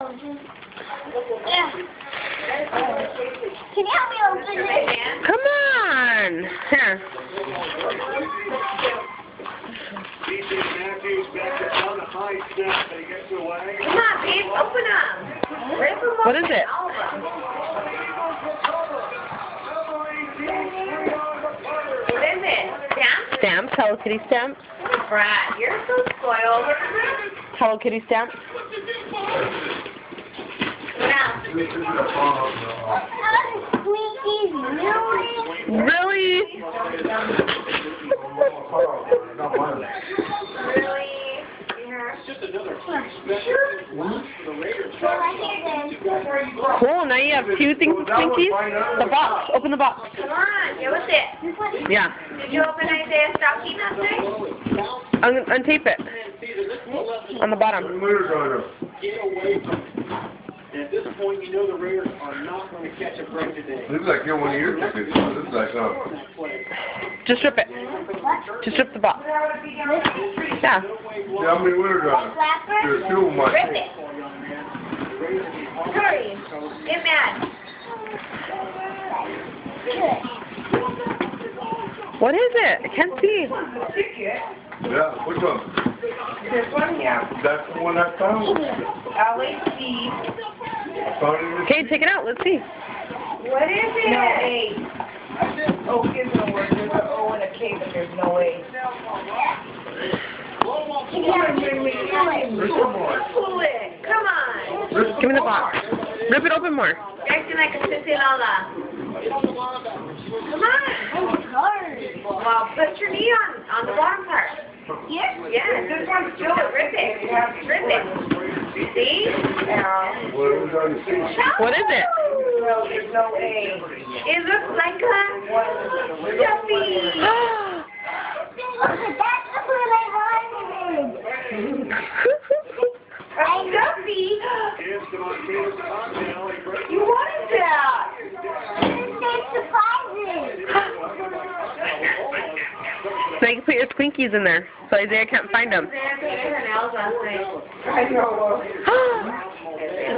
Yeah. Can you help me open it? Come on! Here. Come on, babe, open them. Rip them What is it? all of them. What is it? Stamps? Stamps, Hello Kitty stamps. Brad, you're so spoiled. Hello Kitty stamps. What else? Squeakies, really? Really? Really? Cool, now you have two things with Twinkies. The box. Open the box. Come on, get with it. Yeah. Did you open Isaiah's stocking that day? Untape it. On the bottom. Get away from it. At this point, you know the Raiders are not going to catch a break today. This is like one of your tickets. This is like, Just strip it. Just strip the box. Yeah. how many winners are there? There's two of them. Rip it. Hurry. Get mad. What is it? I can't see. Yeah, which one? This one here. That's the one I found. LAC. I found it in the Okay, take it out. Let's see. What is it? No A. O isn't a word. There's an O and a K, but there's no A. Pull it. Come on. Give me the box. Rip it open more. You're acting like a Cincinnati. Come on. Well, put your knee on the bottom part. Here? Yeah, this one's still rip it. Rip it. See? What is it? No, there's no A. It looks like a Stuffy. That's what I wanted. A Stuffy? You wanted that. There's surprises. So you can put your Twinkies in there, so Isaiah can't find them. Isaiah painted her nails last night. I know.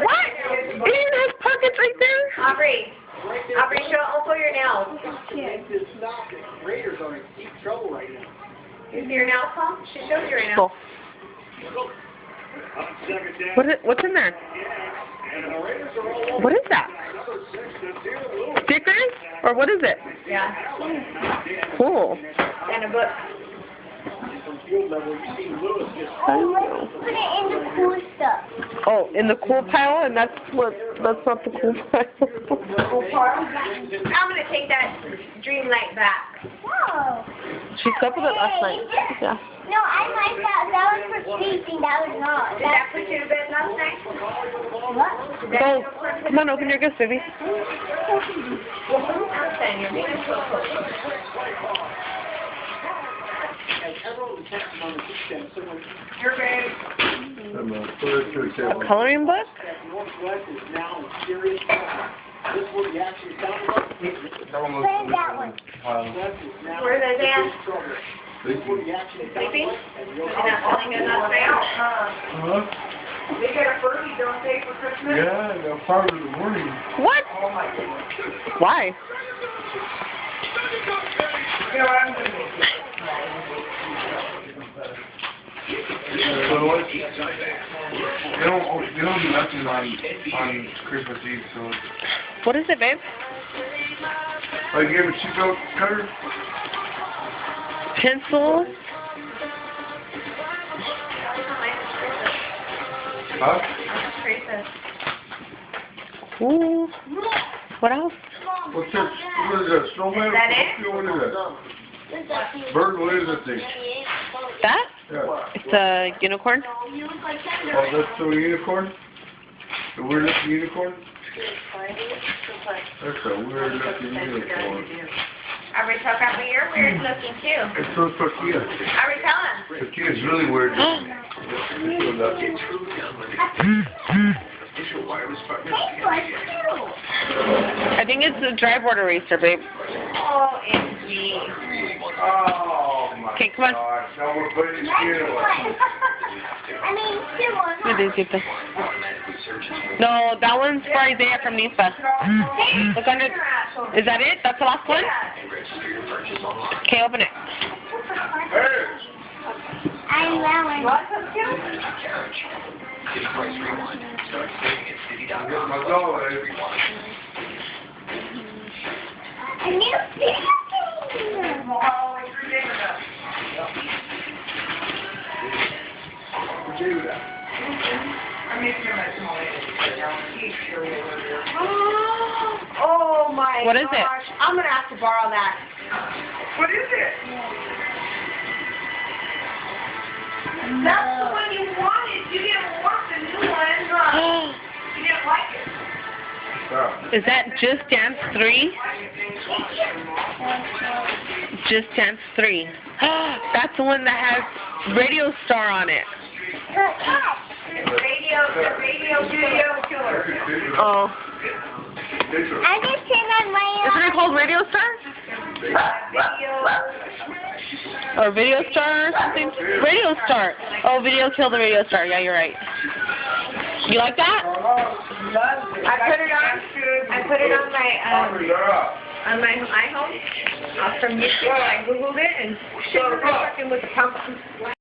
What? It even has pockets right there? Aubrey, show also your nails. Raiders are in deep trouble right now. You see your nails, Paul? She shows you right now. Cool. What's in there? What is that? Stickers? Or what is it? Yeah. Cool. And a book. Put it in the cool stuff. Oh, in the cool pile, and that's not the cool pile. I'm going to take that dream light back. Whoa. She slept with it last night. Yeah. No, I like that. That was for sleeping. That was not. Did that put you to bed last night? What? Go. Come on, open your gifts, baby. You're ready. A coloring book? Where's that one? Where's Isaiah? Sleeping? Is he not falling good last night? They get a Furby, don't they, for Christmas? Yeah, they'll fire in the morning. What? Oh my goodness. Why? You know what I'm going to do? They don't do nothing on Christmas Eve, so What is it, babe? I gave a seatbelt cutter. Pencils? Huh? Ooh. What else? What's that? What is that? Snowman? Is that it? What is that? Bird, what is that thing? That? Yeah. It's a unicorn? Oh, that's the unicorn? The weird looking unicorn? That's a weird looking unicorn. Aubrey, talk about me. You're weird looking too. It's so Tortilla. Aubrey, tell him. Tortilla's really weird. I think it's a dry board eraser, babe. OMG. Oh my Okay, come on. gosh. Now we're putting it here. I mean, two on. What is it? No, that one's for Isaiah from NIFA. Look under. Is that it? That's the last one? Okay, open it. I'm Rowan. A new video game. Oh my What is it? gosh. I'm going to have to borrow that. What is it? That's the one you wanted. You didn't want the new one, huh? You didn't like it. Is that Just Dance 3? Just Dance 3. That's the one that has Radio Star on it. The radio killer. Oh. I just turned on my Isn't it called Radio Star? Or Video Star or something? Radio Star. Oh, Video Kill the Radio Star. Yeah, you're right. You like that? I put it on my iPhone from YouTube. I googled it and shit, we're fucking with the pumpkin.